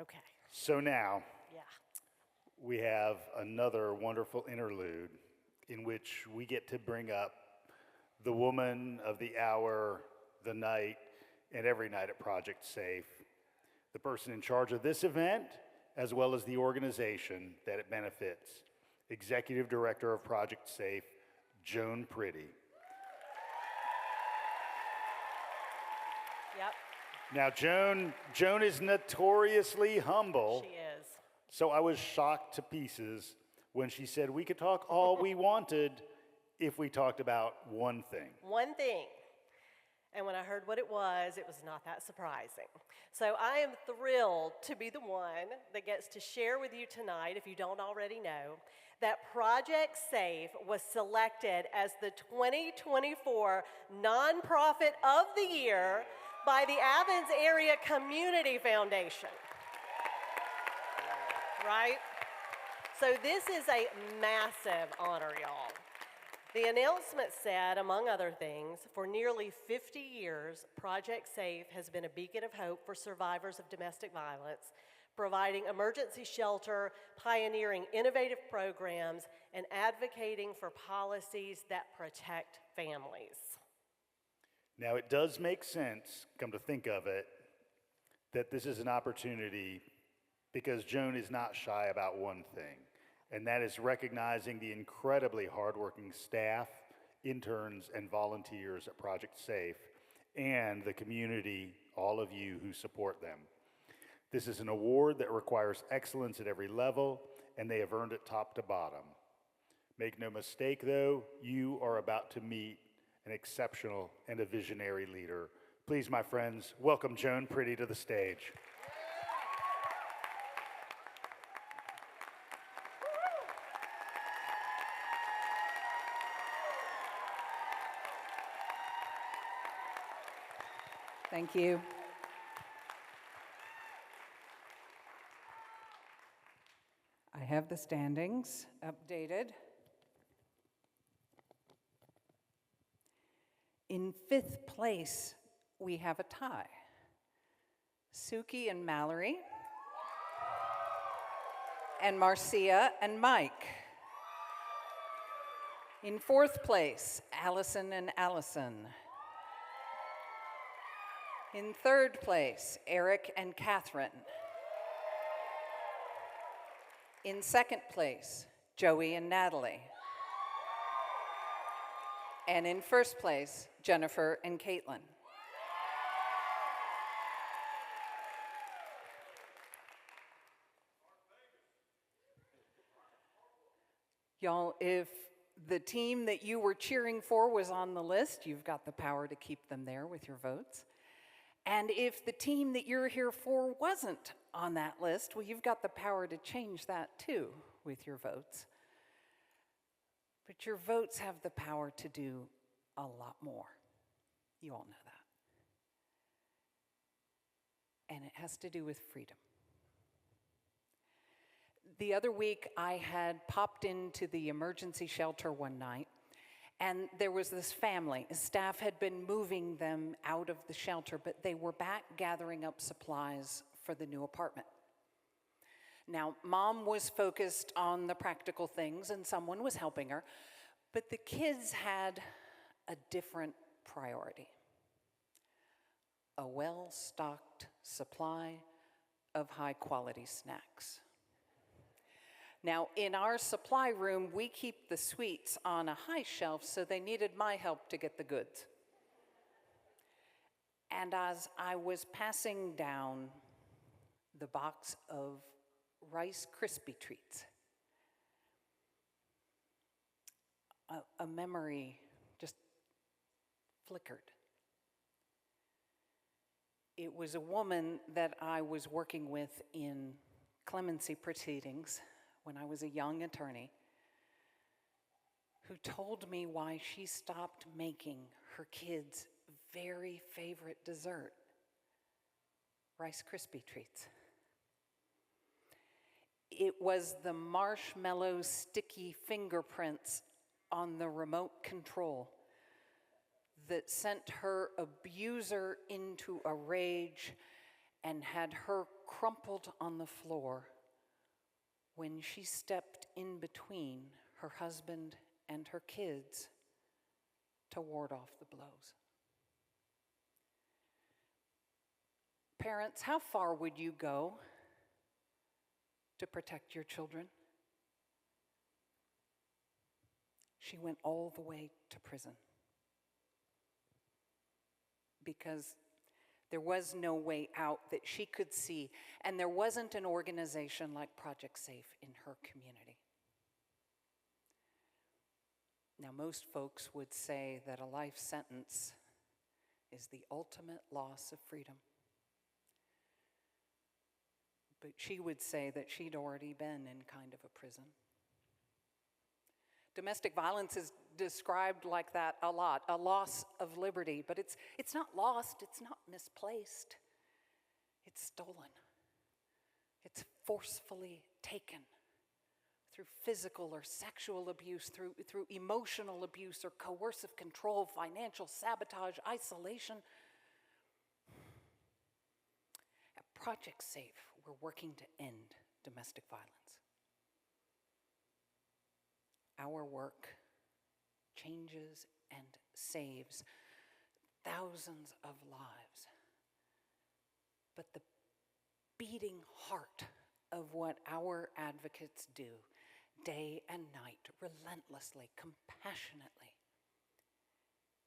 Okay. So now Yeah. we have another wonderful interlude in which we get to bring up the woman of the hour, the night, and every night at Project Safe, the person in charge of this event, as well as the organization that it benefits, Executive Director of Project Safe, Joan Pretty. Yep. Now, Joan is notoriously humble. She is. So I was shocked to pieces when she said we could talk all we wanted if we talked about one thing. One thing. And when I heard what it was not that surprising. So I am thrilled to be the one that gets to share with you tonight, if you don't already know, that Project Safe was selected as the 2024 Nonprofit of the Year by the Athens Area Community Foundation. Right? So this is a massive honor, y'all. The announcement said, among other things, for nearly 50 years, Project Safe has been a beacon of hope for survivors of domestic violence, providing emergency shelter, pioneering innovative programs, and advocating for policies that protect families. Now, it does make sense, come to think of it, that this is an opportunity because Joan is not shy about one thing, and that is recognizing the incredibly hardworking staff, interns, and volunteers at Project Safe, and the community, all of you who support them. This is an award that requires excellence at every level, and they have earned it top to bottom. Make no mistake, though, you are about to meet an exceptional and a visionary leader. Please, my friends, welcome Joan Pretty to the stage. Thank you. I have the standings updated. In 5th place, we have a tie. Suki and Mallory, and Marcia and Mike. In 4th place, Allison and Allison. In 3rd place, Eric and Catherine. In 2nd place, Joey and Natalie. And in 1st place, Jennifer and Caitlin. Y'all, if the team that you were cheering for was on the list, you've got the power to keep them there with your votes. And if the team that you're here for wasn't on that list, well, you've got the power to change that too with your votes. But your votes have the power to do a lot more. You all know that. And it has to do with freedom. The other week, I had popped into the emergency shelter one night, and there was this family. Staff had been moving them out of the shelter, but they were back gathering up supplies for the new apartment. Now, Mom was focused on the practical things, and someone was helping her, but the kids had a different priority: a well-stocked supply of high-quality snacks. Now, in our supply room, we keep the sweets on a high shelf, so they needed my help to get the goods. And as I was passing down the box of Rice Krispie treats, a memory just flickered. It was a woman that I was working with in clemency proceedings when I was a young attorney, who told me why she stopped making her kids' very favorite dessert, Rice Krispie treats. It was the marshmallow sticky fingerprints on the remote control that sent her abuser into a rage and had her crumpled on the floor when she stepped in between her husband and her kids to ward off the blows. Parents, how far would you go to protect your children? She went all the way to prison because there was no way out that she could see, and there wasn't an organization like Project Safe in her community. Now, most folks would say that a life sentence is the ultimate loss of freedom. But she would say that she'd already been in kind of a prison. Domestic violence is described like that a lot, a loss of liberty, but it's not lost, it's not misplaced. It's stolen. It's forcefully taken through physical or sexual abuse, through emotional abuse or coercive control, financial sabotage, isolation. At Project Safe, we're working to end domestic violence. Our work changes and saves thousands of lives. But the beating heart of what our advocates do day and night, relentlessly, compassionately,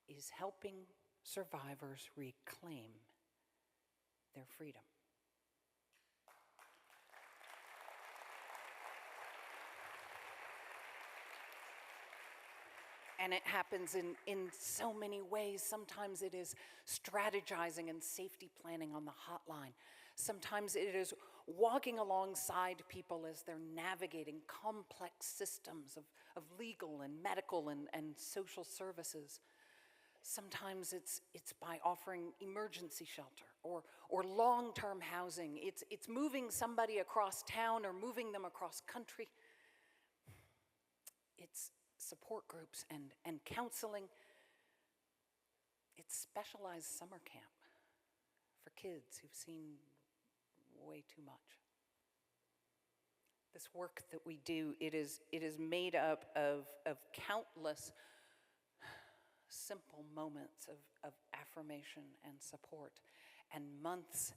is helping survivors reclaim their freedom. And it happens in so many ways. Sometimes it is strategizing and safety planning on the hotline. Sometimes it is walking alongside people as they're navigating complex systems of legal and medical and social services. Sometimes it's by offering emergency shelter or long-term housing. It's moving somebody across town or moving them across country. It's support groups and counseling. It's specialized summer camp for kids who've seen way too much. This work that we do, it is made up of countless simple moments of affirmation and support, and months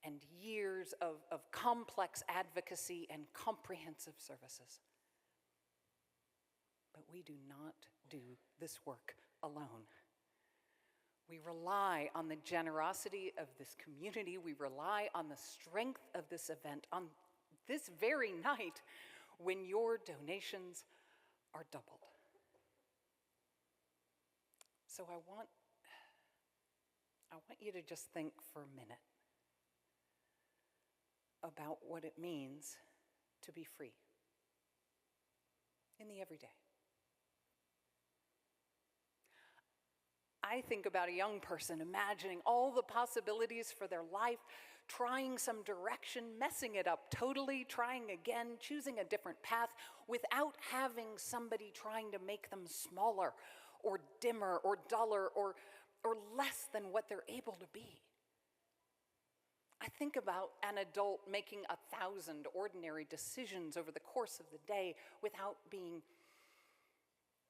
and years of complex advocacy and comprehensive services. But we do not do this work alone. We rely on the generosity of this community. We rely on the strength of this event, on this very night when your donations are doubled. So I want you to just think for a minute about what it means to be free in the everyday. I think about a young person imagining all the possibilities for their life, trying some direction, messing it up totally, trying again, choosing a different path without having somebody trying to make them smaller or dimmer or duller or less than what they're able to be. I think about an adult making 1,000 ordinary decisions over the course of the day without being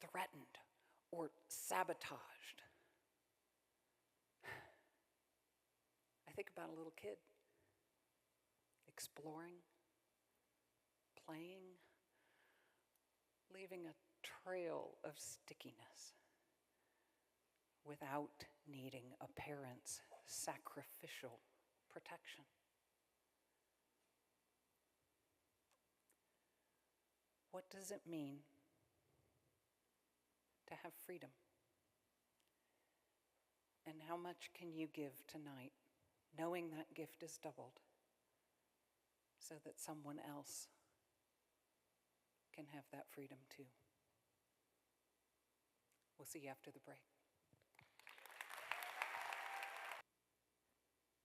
threatened or sabotaged. I think about a little kid exploring, playing, leaving a trail of stickiness without needing a parent's sacrificial protection. What does it mean to have freedom? And how much can you give tonight, knowing that gift is doubled, so that someone else can have that freedom too? We'll see you after the break.